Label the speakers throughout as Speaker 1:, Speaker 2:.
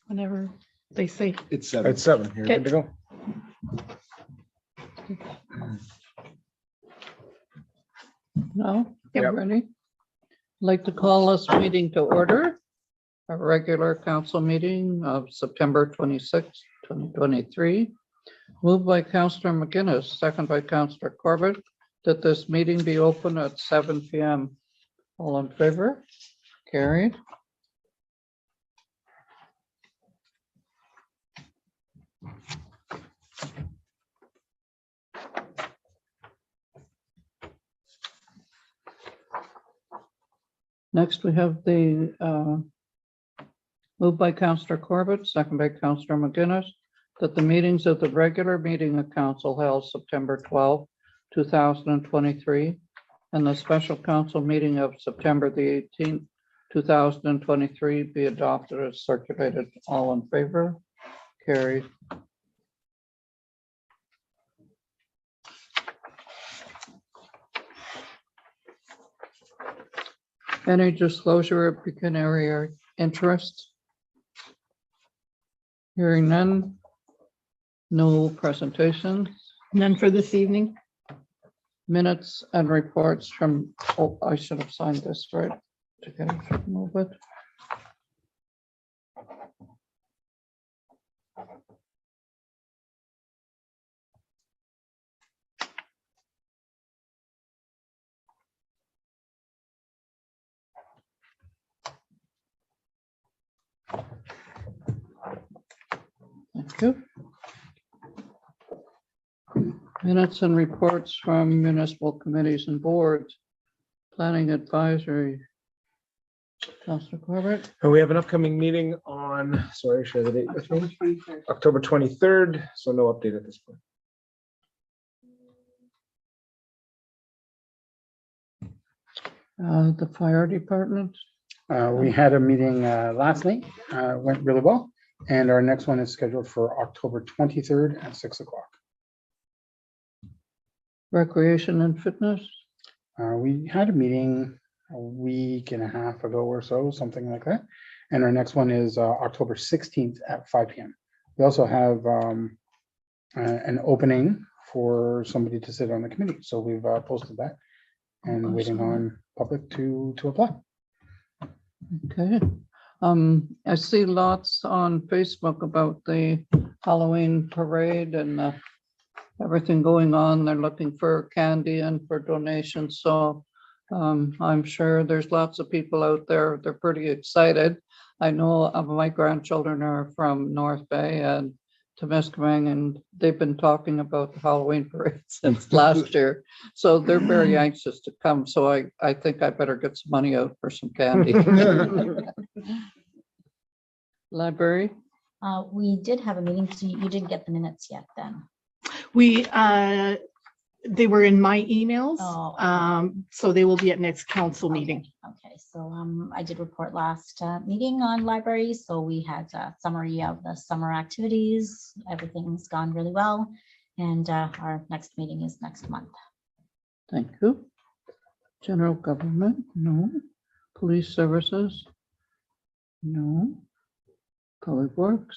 Speaker 1: whenever they say.
Speaker 2: It's 7.
Speaker 3: It's 7. You're good to go.
Speaker 1: No, get
Speaker 3: Yep.
Speaker 1: ready. I'd like to call this meeting to order. A regular council meeting of September 26, 2023. Moved by Councillor McGuinness, second by Councillor Corbett, that this meeting be open at 7 p.m. All in favor? Carried. Next, we have the moved by Councillor Corbett, second by Councillor McGuinness, that the meetings of the regular meeting of council held September 12, 2023, and the special council meeting of September the 18th, 2023 be adopted as circulated. All in favor? Carried. Any disclosure of pecuniary interest? Hearing none. No presentations.
Speaker 4: None for this evening.
Speaker 1: Minutes and reports from, oh, I should have signed this, right? To get it to move it. Thank you. Minutes and reports from municipal committees and boards. Planning advisory. Councillor Corbett.
Speaker 3: And we have an upcoming meeting on, sorry, share the date with me. October 23rd. So no update at this point.
Speaker 1: The fire department.
Speaker 5: We had a meeting last night, went really well, and our next one is scheduled for October 23rd at 6 o'clock.
Speaker 1: Recreation and fitness.
Speaker 5: We had a meeting a week and a half ago or so, something like that, and our next one is October 16th at 5 p.m. We also have an opening for somebody to sit on the committee, so we've posted that and waiting on public to apply.
Speaker 1: Okay. I see lots on Facebook about the Halloween parade and everything going on. They're looking for candy and for donations. So I'm sure there's lots of people out there. They're pretty excited. I know my grandchildren are from North Bay and Temiskaming, and they've been talking about the Halloween parade since last year. So they're very anxious to come. So I think I better get some money out for some candy. Library.
Speaker 6: We did have a meeting, so you didn't get the minutes yet then.
Speaker 4: We, they were in my emails,
Speaker 6: Oh.
Speaker 4: so they will be at next council meeting.
Speaker 6: Okay, so I did report last meeting on library, so we had a summary of the summer activities. Everything's gone really well, and our next meeting is next month.
Speaker 1: Thank you. General government, no. Police services, no. Public works,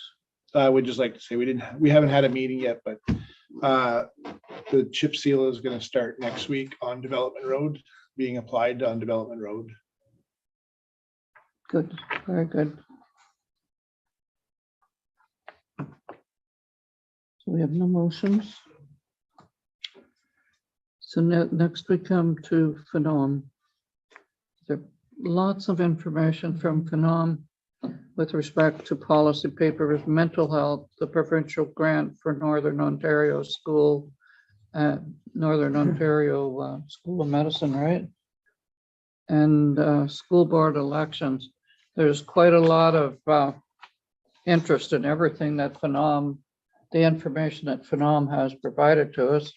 Speaker 2: I would just like to say we haven't had a meeting yet, but the chip seal is going to start next week on Development Road, being applied on Development Road.
Speaker 1: good, very good. So we have no motions. So next we come to Phenom. There are lots of information from Phenom with respect to policy papers, mental health, the provincial grant for Northern Ontario School, Northern Ontario School of Medicine, right? And school board elections. There's quite a lot of interest in everything that Phenom, the information that Phenom has provided to us.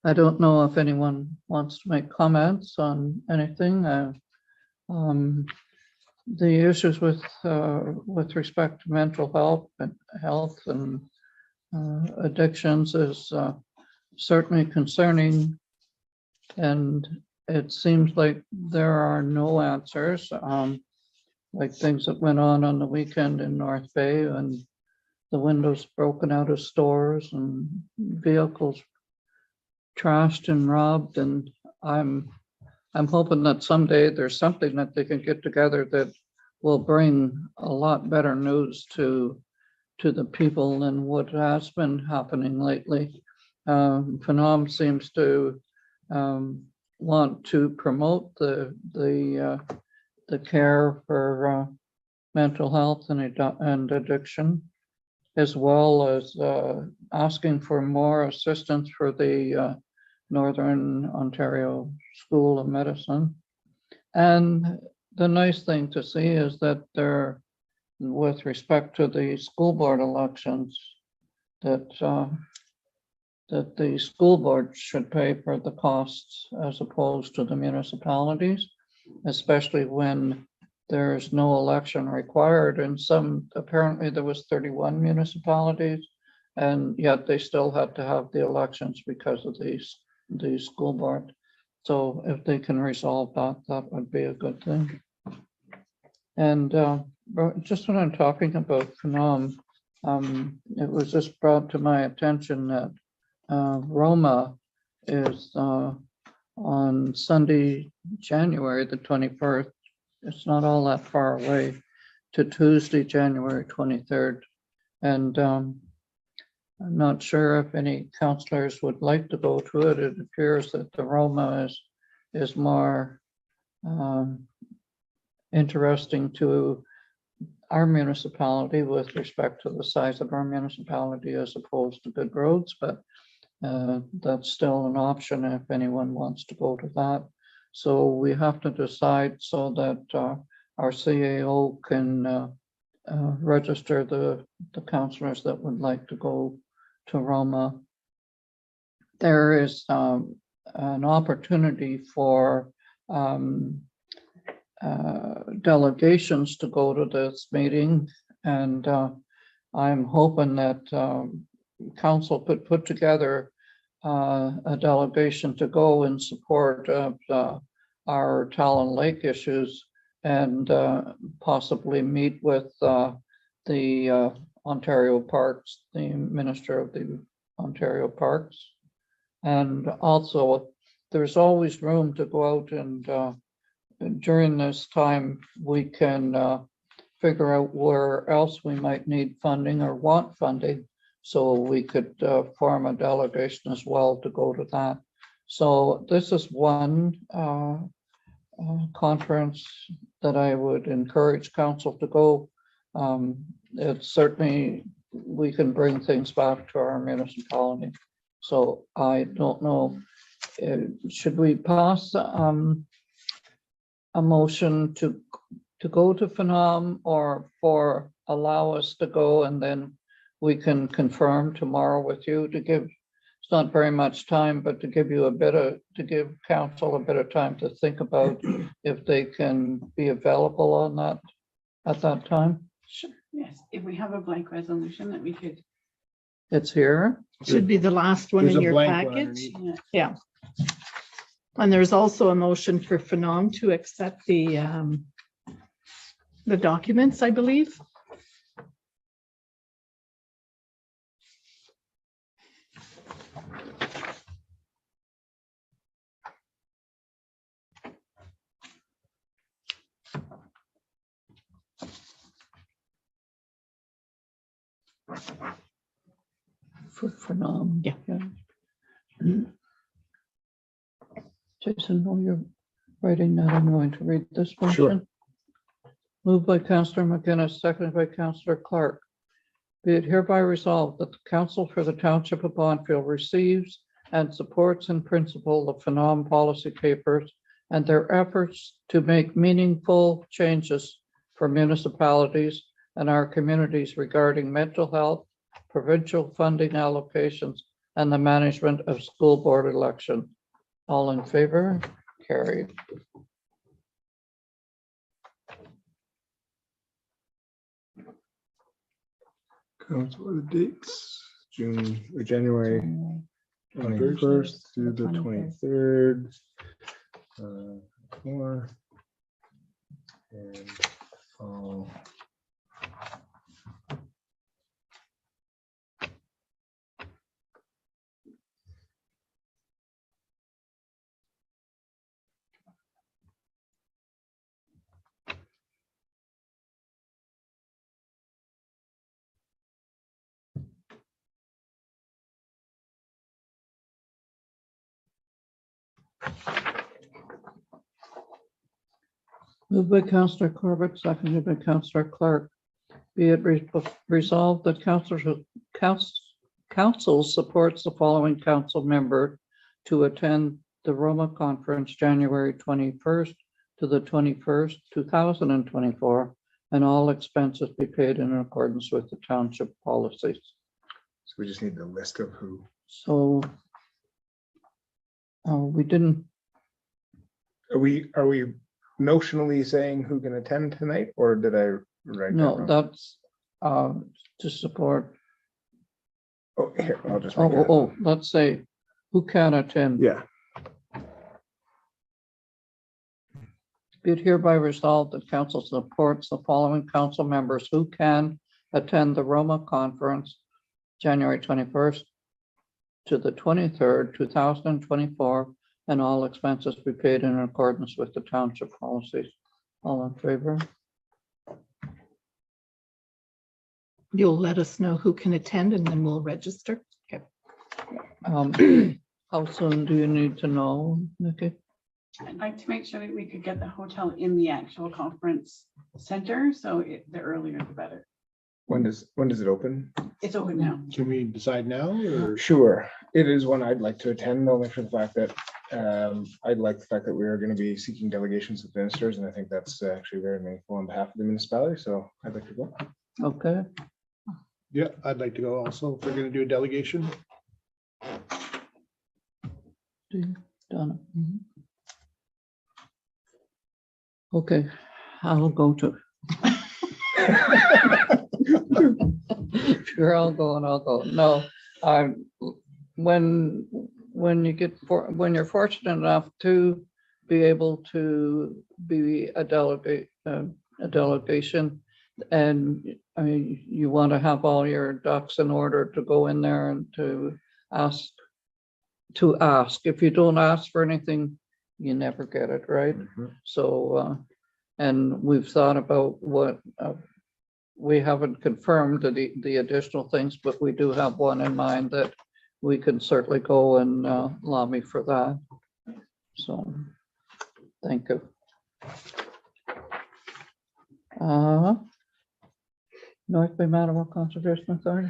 Speaker 1: I don't know if anyone wants to make comments on anything. The issues with respect to mental health and addictions is certainly concerning, and it seems like there are no answers. like things that went on the weekend in North Bay and the windows broken out of stores and vehicles trashed and robbed. And I'm hoping that someday there's something that they can get together that will bring a lot better news to the people than what has been happening lately. Phenom seems to want to promote the care for mental health and addiction, as well as asking for more assistance for the Northern Ontario School of Medicine. And the nice thing to see is that they're, with respect to the school board elections, that the school board should pay for the costs as opposed to the municipalities, especially when there's no election required. And some, apparently there was 31 municipalities, and yet they still had to have the elections because of the school board. So if they can resolve that, that would be a good thing. And just when I'm talking about Phenom, it was just brought to my attention that Roma is on Sunday, January the 21st. It's not all that far away, to Tuesday, January 23rd. And I'm not sure if any councillors would like to go to it. It appears that the Roma is more interesting to our municipality with respect to the size of our municipality as opposed to good roads, but that's still an option if anyone wants to go to that. So we have to decide so that our CAO can register the councillors that would like to go to Roma. There is an opportunity for delegations to go to this meeting, and I'm hoping that council could put together a delegation to go in support of our Talon Lake issues, and possibly meet with the Ontario Parks, the Minister of the Ontario Parks. And also, there's always room to go out and during this time, we can figure out where else we might need funding or want funding. So we could form a delegation as well to go to that. So this is one conference that I would encourage council to go. It's certainly, we can bring things back to our municipality. So I don't know, should we pass a motion to go to Phenom, or for allow us to go and then we can confirm tomorrow with you to give, it's not very much time, but to give you a bit of, to give council a bit of time to think about if they can be available on that at that time?
Speaker 7: Sure, yes, if we have a blank resolution that we could.
Speaker 1: It's here.
Speaker 4: Should be the last one
Speaker 2: There's
Speaker 4: in
Speaker 2: a
Speaker 4: your
Speaker 2: blank one
Speaker 4: package.
Speaker 2: underneath.
Speaker 4: Yeah. And there's also a motion for Phenom to accept the documents, I believe.
Speaker 1: For Phenom.
Speaker 4: Yeah.
Speaker 1: Jason, while you're writing that, I'm going to read this motion.
Speaker 3: Sure.
Speaker 1: Moved by Councillor McGinnis, seconded by Councillor Clark. Be it hereby resolved that the Council for the Township of Bonneville receives and supports in principle the Phenom policy papers and their efforts to make meaningful changes for municipalities and our communities regarding mental health, provincial funding allocations, and the management of school board elections. All in favor? Carried.
Speaker 3: What are the dates? January 21st through the 23rd. 4 and Oh.
Speaker 1: Moved by Councillor Corbett, seconded by Councillor Clark. Be it resolved that council supports the following council member to attend the Roma Conference, January 21st to the 21st, 2024, and all expenses be paid in accordance with the township policies.
Speaker 3: So we just need the list of who.
Speaker 1: So we didn't,
Speaker 3: Are we notionally saying who can attend tonight, or did I write that
Speaker 1: no,
Speaker 3: wrong?
Speaker 1: that's to support.
Speaker 3: Oh, here, I'll just. make that.
Speaker 1: Let's say who can attend.
Speaker 3: Yeah,
Speaker 1: Be it hereby resolved that council supports the following council members who can attend the Roma Conference, January 21st to the 23rd, 2024, and all expenses be paid in accordance with the township policies. All in favor?
Speaker 4: You'll let us know who can attend and then we'll register. Okay.
Speaker 1: How soon do you need to know, Nikki?
Speaker 7: I'd like to make sure that we could get the hotel in the actual conference center, so the earlier the better.
Speaker 3: when does it open?
Speaker 7: It's open now.
Speaker 2: Can we decide now or?
Speaker 3: Sure, it is one I'd like to attend, only for the fact that I'd like the fact that we are going to be seeking delegations of ministers, and I think that's actually very meaningful on behalf of the municipality, so I'd like to go.
Speaker 1: Okay,
Speaker 2: Yeah, I'd like to go also if we're gonna do a delegation.
Speaker 1: done. Okay, I'll go to. Sure, I'll go and I'll go. No, when you're fortunate enough to be able to be a delegation, and I mean, you want to have all your ducks in order to go in there and to ask. If you don't ask for anything, you never get it, right?
Speaker 3: Mhm.
Speaker 1: So, and we've thought about what, we haven't confirmed the additional things, but we do have one in mind that we can certainly go and lobby for that. So, thank you. North Bay Mattawa Conservation Authority.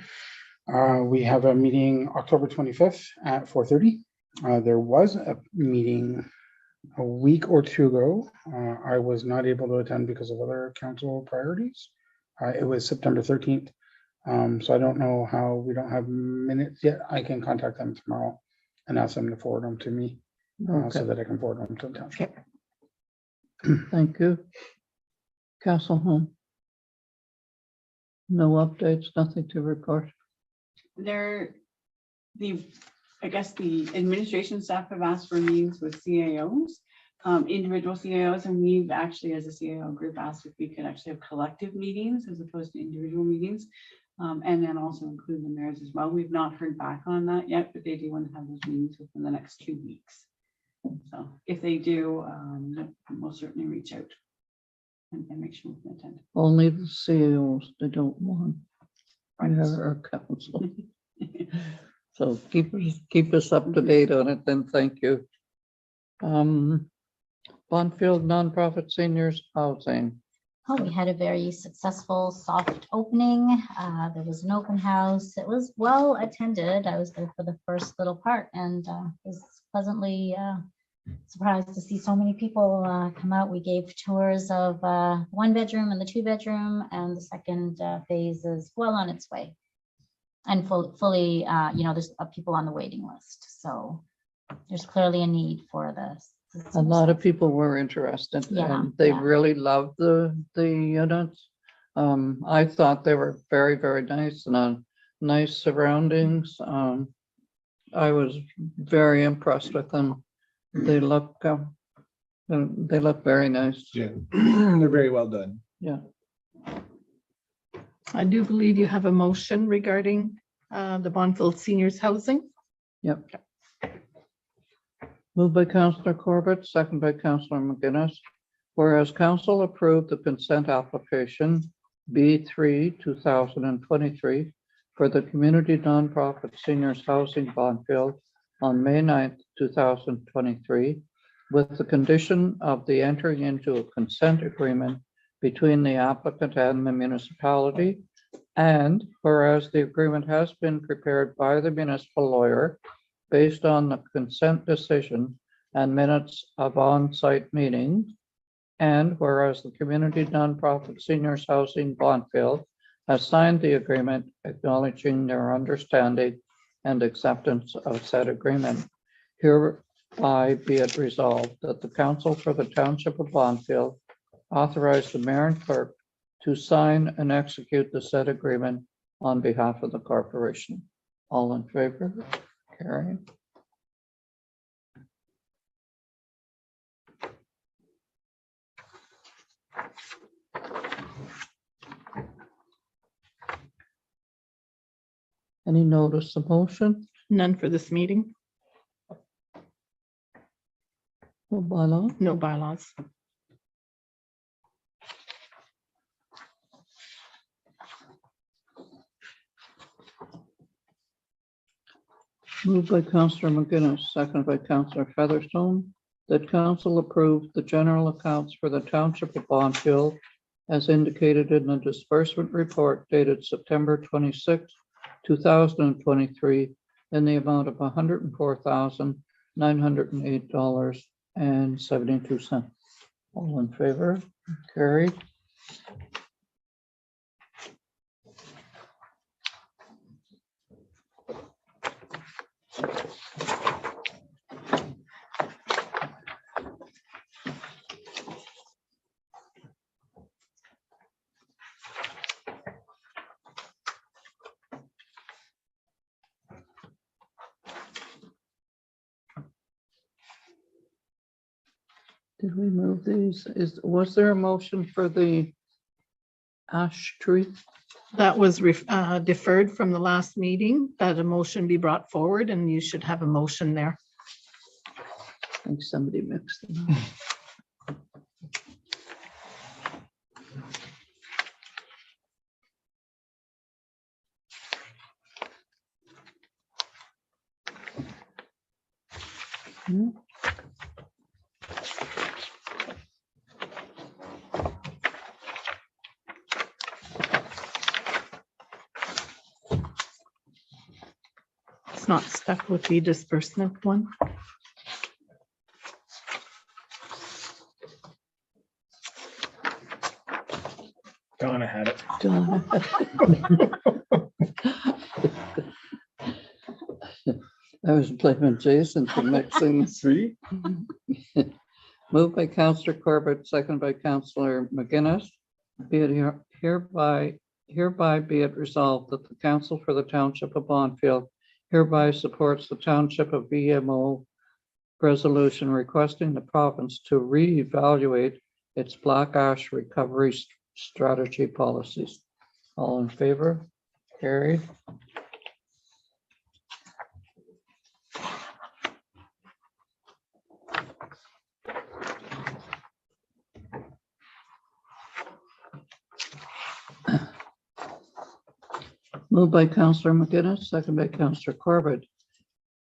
Speaker 5: We have a meeting October 25th at 4:30. There was a meeting a week or two ago. I was not able to attend because of other council priorities. It was September 13th. So I don't know how, we don't have minutes yet. I can contact them tomorrow and ask them to forward them to me
Speaker 1: Okay,
Speaker 5: so that I can forward them to the township.
Speaker 1: thank you. Castle Home. No updates, nothing to report.
Speaker 7: I guess the administration staff have asked for meetings with CAOs, individual CAOs, and we've actually, as a CAO group, asked if we could actually have collective meetings as opposed to individual meetings, and then also include the mayors as well. We've not heard back on that yet, but they do want to have those meetings within the next 2 weeks. So if they do, we'll certainly reach out and make sure we can attend.
Speaker 1: Only the CEOs, they don't want our council. So keep us up to date on it, then thank you. Bonfield Nonprofit Seniors Housing.
Speaker 6: Oh, we had a very successful soft opening. There was an open house. It was well attended. I was there for the first little part and was pleasantly surprised to see so many people come out. We gave tours of 1 bedroom and the 2 bedroom, and the second phase is well on its way. And fully, there's people on the waiting list. So there's clearly a need for this.
Speaker 1: A lot of people were interested,
Speaker 6: Yeah,
Speaker 1: and they
Speaker 6: yeah.
Speaker 1: really loved the units. I thought they were very, very nice and nice surroundings. I was very impressed with them. They look very nice.
Speaker 2: Yeah, they're very well done.
Speaker 1: Yeah.
Speaker 4: I do believe you have a motion regarding the Bonfield Seniors Housing.
Speaker 1: Yep. Moved by Councillor Corbett, second by Councillor McGinnis. Whereas council approved the consent application B3 2023 for the Community Nonprofit Seniors Housing Bonfield on May 9th, 2023, with the condition of the entering into a consent agreement between the applicant and the municipality. And whereas the agreement has been prepared by the municipal lawyer based on the consent decision and minutes of on-site meetings. And whereas the Community Nonprofit Seniors Housing Bonfield has signed the agreement acknowledging their understanding and acceptance of said agreement. Hereby be it resolved that the Council for the Township of Bonfield authorize the mayor and clerk to sign and execute the said agreement on behalf of the corporation. All in favor? Carried. Any notice of motion?
Speaker 4: None for this meeting.
Speaker 1: No bylaw?
Speaker 4: No bylaws.
Speaker 1: Moved by Councillor McGinnis, seconded by Councillor Featherstone, that council approve the general accounts for the Township of Bonfield as indicated in the disbursement report dated September 26, 2023, in the amount of $104,908.72. All in favor? Carried. Did we move these? Was there a motion for the ash tree?
Speaker 4: That was deferred from the last meeting, that a motion be brought forward, and you should have a motion there.
Speaker 1: I think somebody mixed them up. Hmm.
Speaker 4: It's not stuck with the disbursement one.
Speaker 3: Donna had it.
Speaker 1: I was blaming Jason for mixing.
Speaker 3: See?
Speaker 1: Moved by Councillor Corbett, second by Councillor McGinnis. Be it hereby be it resolved that the Council for the Township of Bonfield hereby supports the Township of BMO resolution requesting the province to reevaluate its black ash recovery strategy policies. All in favor? Carried. Moved by Councillor McGinnis, second by Councillor Corbett.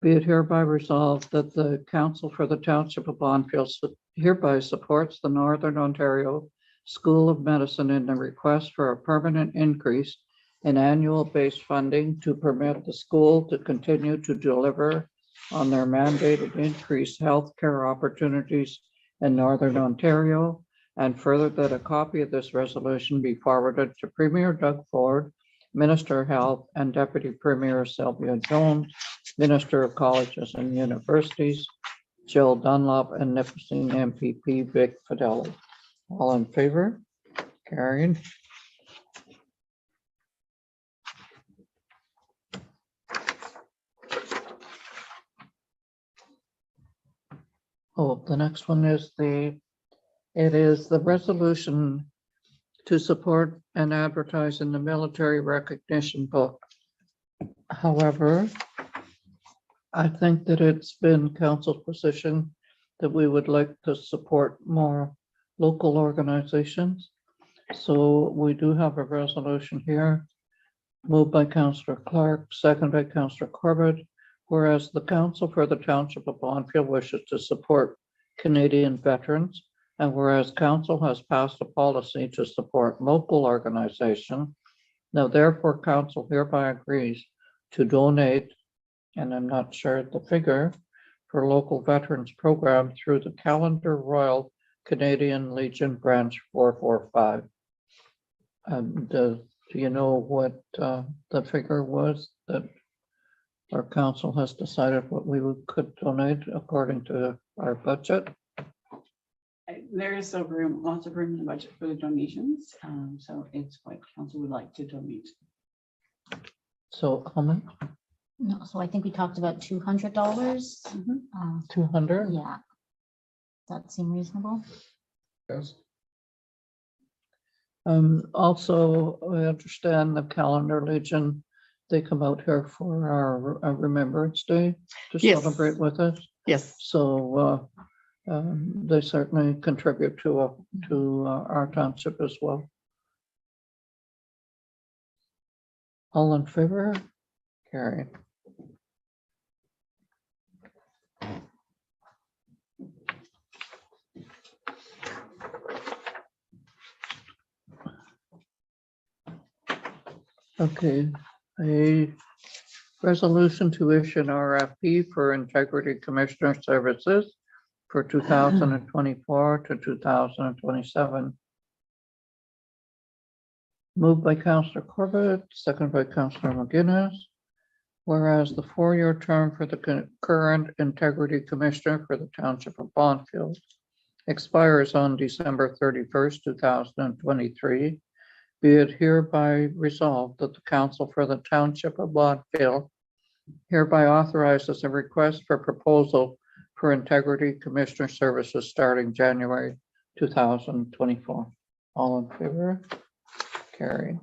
Speaker 1: Be it hereby resolved that the Council for the Township of Bonfield hereby supports the Northern Ontario School of Medicine in the request for a permanent increase in annual base funding to permit the school to continue to deliver on their mandated increased healthcare opportunities in Northern Ontario, and further that a copy of this resolution be forwarded to Premier Doug Ford, Minister of Health, and Deputy Premier Sylvia Jones, Minister of Colleges and Universities, Jill Dunlop, and Nipissing MPP Vic Fidelli. All in favor? Carried. Oh, the next one is the resolution to support and advertise in the military recognition book. However, I think that it's been council's position that we would like to support more local organizations. So we do have a resolution here, moved by Councillor Clark, second by Councillor Corbett, whereas the Council for the Township of Bonfield wishes to support Canadian veterans, and whereas Council has passed a policy to support local organizations, now therefore Council hereby agrees to donate, and I'm not sure the figure, for local veterans program through the Calendar Royal Canadian Legion Branch 445. And do you know what the figure was that our council has decided what we could donate according to our budget?
Speaker 7: There is still room, lots of room in the budget for the donations. So it's what council would like to donate.
Speaker 1: So how much?
Speaker 6: No, so I think we talked about $200.
Speaker 1: 200?
Speaker 6: Yeah. Does that seem reasonable?
Speaker 3: Yes.
Speaker 1: Also, I understand the Calendar Legion, they come out here for our Remembrance Day to
Speaker 4: Yes.
Speaker 1: celebrate with us.
Speaker 4: Yes.
Speaker 1: So they certainly contribute to our township as well. All in favor? Carried. Okay, a resolution to issue an RFP for Integrity Commissioner Services for 2024 to 2027. Moved by Councillor Corbett, second by Councillor McGuinness. Whereas the four-year term for the current Integrity Commissioner for the Township of Bonfield expires on December 31st, 2023. Be it hereby resolved that the Council for the Township of Bonfield hereby authorizes a request for proposal for Integrity Commissioner Services starting January 2024. All in favor? Carried.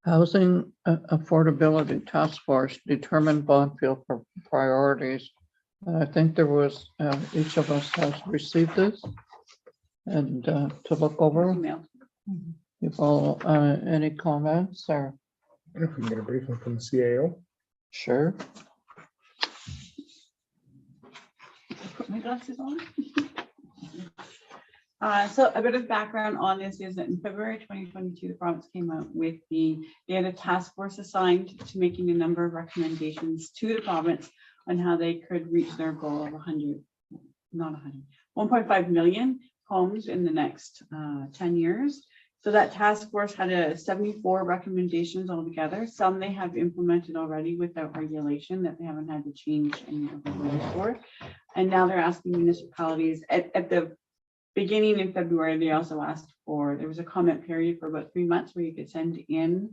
Speaker 1: Housing Affordability Task Force determined Bonfield priorities. I think there was, each of us has received this and to look over.
Speaker 7: Email.
Speaker 1: If all, any comments or?
Speaker 3: I wonder if we can get a briefing from the CAO.
Speaker 1: Sure.
Speaker 7: Put my glasses on. So a bit of background on this is that in February 2022, the province came out with they had a task force assigned to making a number of recommendations to the province on how they could reach their goal of 1.5 million homes in the next 10 years. So that task force had 74 recommendations altogether. Some they have implemented already without regulation that they haven't had to change any of the rules for. And now they're asking municipalities at the beginning in February, they also asked for, there was a comment period for about 3 months where you could send in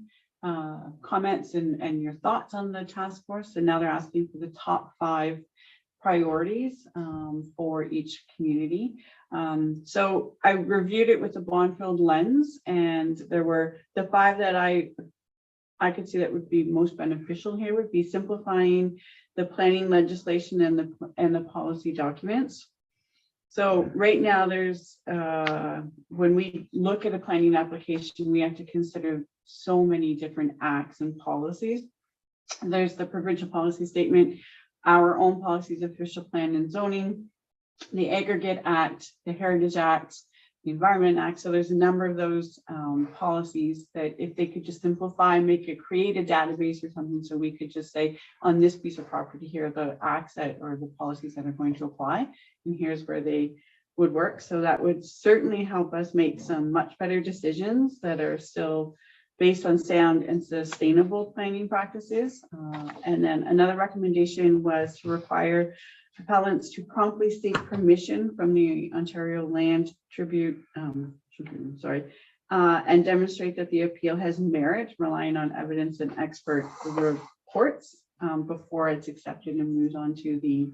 Speaker 7: comments and your thoughts on the task force. And now they're asking for the top 5 priorities for each community. So I reviewed it with the Bonfield lens, and there were the 5 that I could see that would be most beneficial here would be simplifying the planning legislation and the policy documents. So right now there's, when we look at a planning application, we have to consider so many different acts and policies. There's the provincial policy statement, our own policies, official plan and zoning, the Aggregate Act, the Heritage Act, the Environment Act. So there's a number of those policies that if they could just simplify, create a database or something, so we could just say on this piece of property, here are the acts that or the policies that are going to apply, and here's where they would work. So that would certainly help us make some much better decisions that are still based on sound and sustainable planning practices. And then another recommendation was to require appellants to promptly seek permission from the Ontario Land and demonstrate that the appeal has merit, relying on evidence and expert reports before it's accepted and moves on to the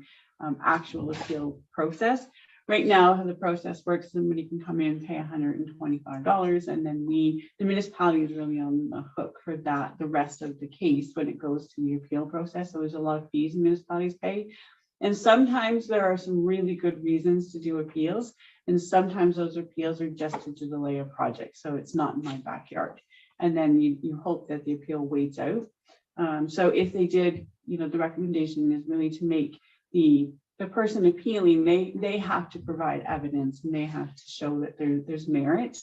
Speaker 7: actual appeal process. Right now, how the process works, somebody can come in and pay $125, and then the municipality is really on the hook for that, the rest of the case when it goes to the appeal process. So there's a lot of fees municipalities pay. And sometimes there are some really good reasons to do appeals, and sometimes those appeals are just to delay a project. So it's not in my backyard. And then you hope that the appeal waits out. So if they did, the recommendation is really to make the person appealing, they have to provide evidence, and they have to show that there's merit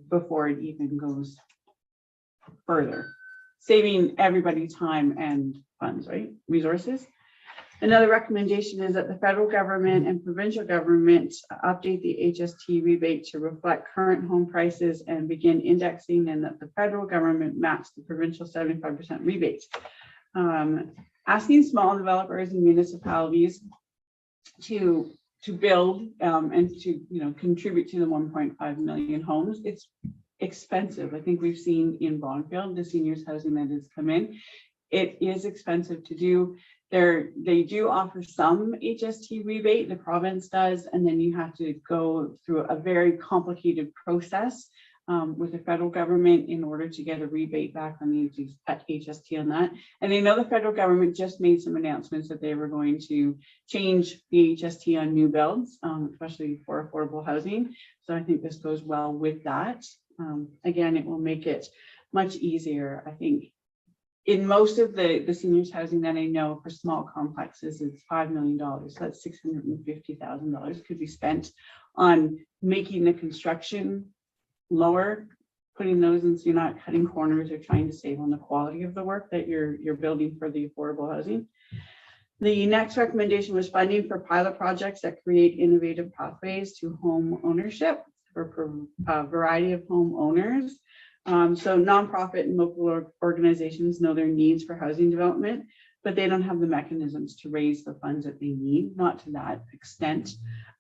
Speaker 7: before it even goes further, saving everybody time and funds, right? Resources. Another recommendation is that the federal government and provincial government update the HST rebate to reflect current home prices and begin indexing, and that the federal government match the provincial 75% rebate. Asking small developers and municipalities to build and to contribute to the 1.5 million homes, it's expensive. I think we've seen in Bonfield, the seniors housing that has come in, it is expensive to do. They do offer some HST rebate, the province does, and then you have to go through a very complicated process with the federal government in order to get a rebate back on the HST on that. And I know the federal government just made some announcements that they were going to change the HST on new builds, especially for affordable housing. So I think this goes well with that. Again, it will make it much easier. I think in most of the seniors housing that I know for small complexes, it's $5 million. So that's $650,000 could be spent on making the construction lower, putting those in so you're not cutting corners or trying to save on the quality of the work that you're building for the affordable housing. The next recommendation was funding for pilot projects that create innovative pathways to home ownership for a variety of home owners. So nonprofit and local organizations know their needs for housing development, but they don't have the mechanisms to raise the funds that they need, not to that extent.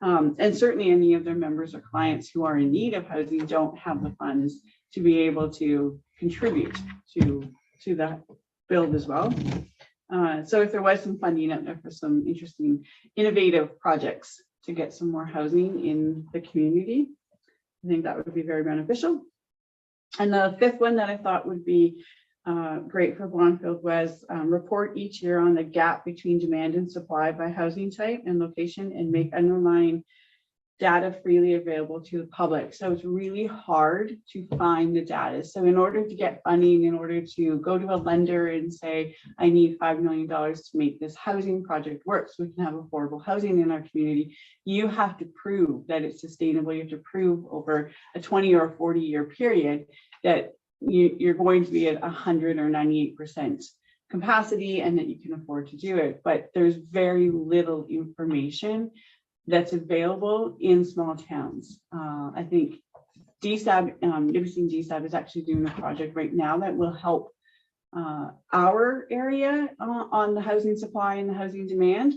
Speaker 7: And certainly any of their members or clients who are in need of housing don't have the funds to be able to contribute to that build as well. So if there was some funding out there for some interesting, innovative projects to get some more housing in the community, I think that would be very beneficial. And the fifth one that I thought would be great for Bonfield was report each year on the gap between demand and supply by housing type and location, and make underlying data freely available to the public. So it's really hard to find the data. So in order to get funding, in order to go to a lender and say, I need $5 million to make this housing project work so we can have affordable housing in our community, you have to prove that it's sustainable. You have to prove over a 20 or 40-year period that you're going to be at 100 or 98% capacity and that you can afford to do it. But there's very little information that's available in small towns. I think DSAB, Nipissing DSAB is actually doing a project right now that will help our area on the housing supply and the housing demand.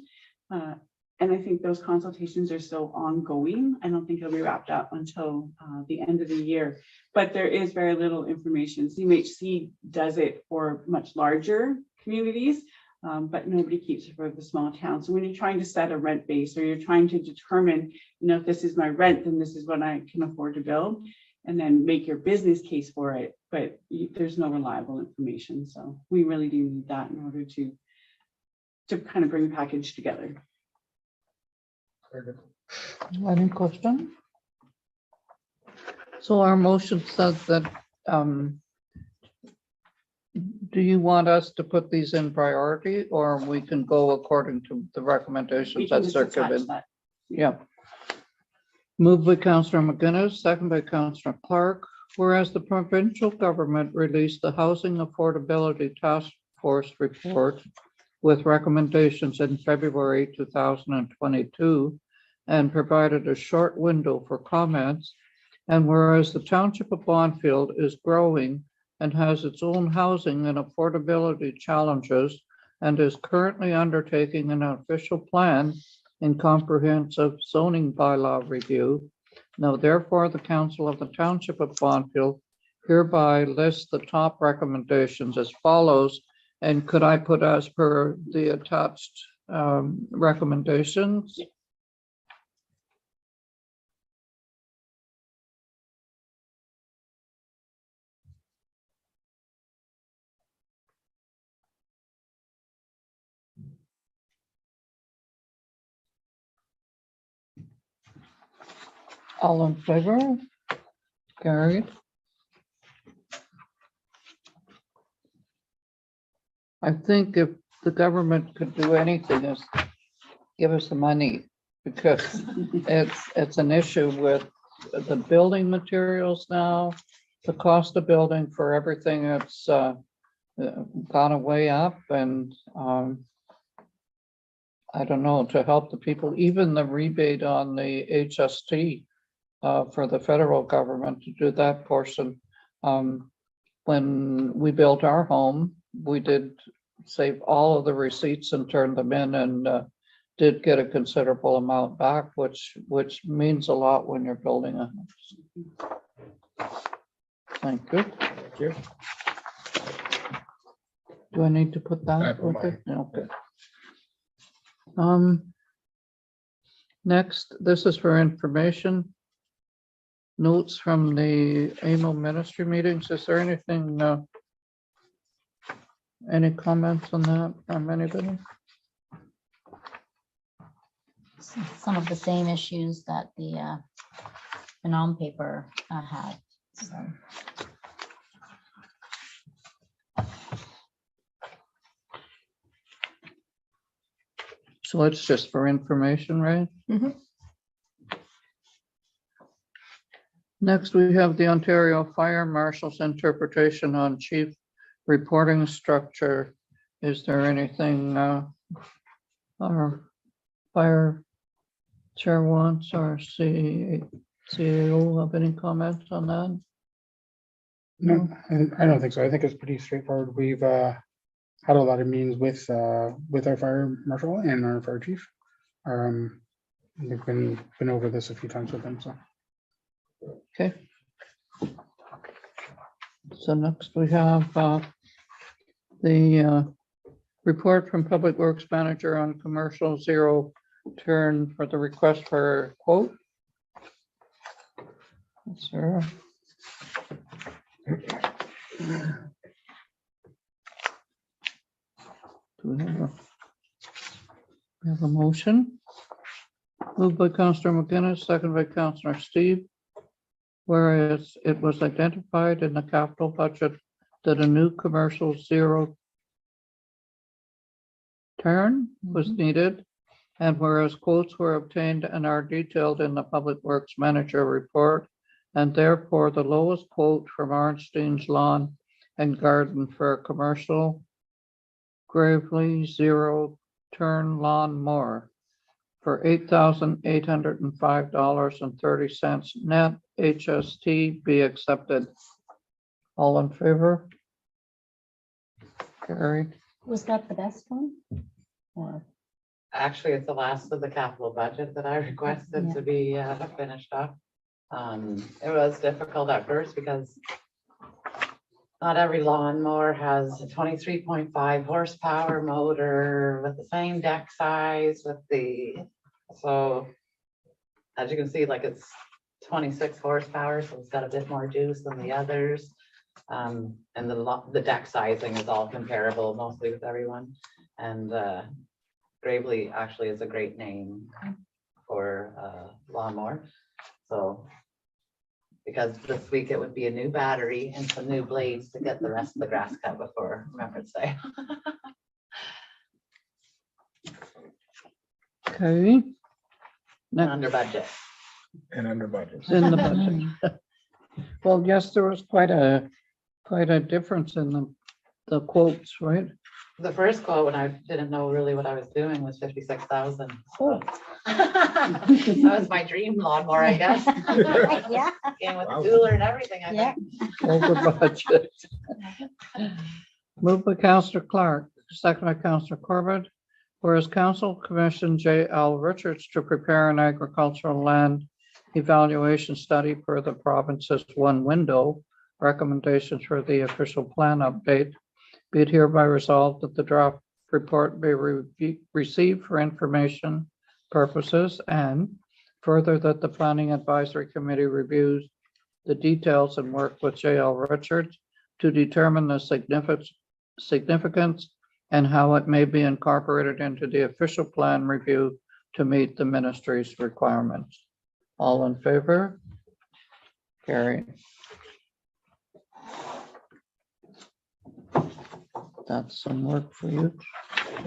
Speaker 7: And I think those consultations are still ongoing. I don't think it'll be wrapped up until the end of the year, but there is very little information. CMHC does it for much larger communities, but nobody keeps it for the small towns. So when you're trying to set a rent base, or you're trying to determine, if this is my rent, then this is what I can afford to build, and then make your business case for it, but there's no reliable information. So we really do need that in order to kind of bring a package together.
Speaker 1: Any question? So our motion says that, do you want us to put these in priority, or we can go according to the
Speaker 7: We
Speaker 1: recommendations
Speaker 7: can
Speaker 1: that
Speaker 7: just
Speaker 1: are
Speaker 7: attach
Speaker 1: given?
Speaker 7: that.
Speaker 1: Yeah. Moved by Councillor McGuinness, second by Councillor Clark. Whereas the provincial government released the Housing Affordability Task Force report with recommendations in February 2022 and provided a short window for comments. And whereas the Township of Bonfield is growing and has its own housing and affordability challenges and is currently undertaking an official plan in comprehensive zoning bylaw review, Now therefore, the council of the township of Bonfield hereby lists the top recommendations as follows. And could I put as per the attached recommendations? All in favor? Carried. I think if the government could do anything is give us the money, because it's an issue with the building materials now, the cost of building for everything that's gone way up, and I don't know, to help the people, even the rebate on the HST for the federal government to do that portion. When we built our home, we did save all of the receipts and turn them in, and did get a considerable amount back, which means a lot when you're building a house. Thank you.
Speaker 3: Thank you.
Speaker 1: Do I need to put
Speaker 3: I
Speaker 1: that
Speaker 3: put
Speaker 1: with it? Okay. Next, this is for information. Notes from the AMO ministry meetings. Is there anything, any comments on that from anybody?
Speaker 6: Some of the same issues that the non-paper had, so.
Speaker 1: So it's just for information, right?
Speaker 4: Mhm.
Speaker 1: Next, we have the Ontario Fire Marshal's interpretation on chief reporting structure. Is there anything our fire chair wants, or CAO have any comments on that?
Speaker 5: No, I don't think so. I think it's pretty straightforward. We've had a lot of meetings with our fire marshal and our fire chief. We've been over this a few times with them, so.
Speaker 1: Okay. So next we have the report from Public Works Manager on commercial zero turn for the request for a quote. Sarah. Do we have a motion? Moved by Councillor McGinnis, second by Councillor Steve. Whereas it was identified in the capital budget that a new commercial zero turn was needed, and whereas quotes were obtained and are detailed in the Public Works Manager report, and therefore the lowest quote from Arnstein's Lawn and Garden for a commercial Gravely zero turn lawn mower for $8,805.30 net HST be accepted. All in favor? Carried.
Speaker 6: Was that the best one? Or
Speaker 8: Actually, it's the last of the capital budget that I requested
Speaker 6: Yeah.
Speaker 8: to be finished up. It was difficult at first because not every lawnmower has a 23.5 horsepower motor with the same deck size so as you can see, like, it's 26 horsepower, so it's got a bit more juice than the others. And the deck sizing is all comparable mostly with everyone. And Gravely actually is a great name for lawnmower. So because this week it would be a new battery and some new blades to get the rest of the grass cut before Remembrance Day.
Speaker 1: Okay. Next,
Speaker 8: Under budget.
Speaker 3: And under budget.
Speaker 1: it's in the budget. Well, yes, there was quite a difference in the quotes, right?
Speaker 8: The first quote, when I didn't know really what I was doing, was 56,000.
Speaker 1: Oh.
Speaker 8: That was my dream lawnmower, I guess.
Speaker 6: Yeah.
Speaker 8: Came with
Speaker 3: Wow.
Speaker 8: the cooler and everything, I
Speaker 6: Yeah.
Speaker 8: think.
Speaker 1: Over budget. Moved by Councillor Clark, second by Councillor Corbett. Whereas Council commissioned J.L. Richards to prepare an agricultural land evaluation study per the province's one window, recommendations for the official plan update. Be it hereby resolved that the draft report be received for information purposes, and further that the Planning Advisory Committee reviews the details and work with J.L. Richards to determine the significance and how it may be incorporated into the official plan review to meet the ministry's requirements. All in favor? Carry. That's some work for you.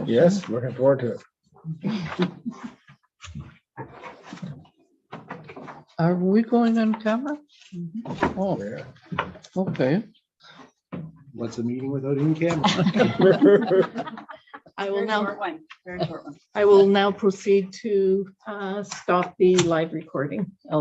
Speaker 3: Yes, looking forward to it.
Speaker 1: Are we going on camera? Oh,
Speaker 3: Yeah.
Speaker 1: okay.
Speaker 2: What's a meeting without in camera?
Speaker 4: I will
Speaker 7: Very
Speaker 4: now,
Speaker 7: short one, very short one.
Speaker 4: I will now proceed to stop the live recording.
Speaker 1: Okay.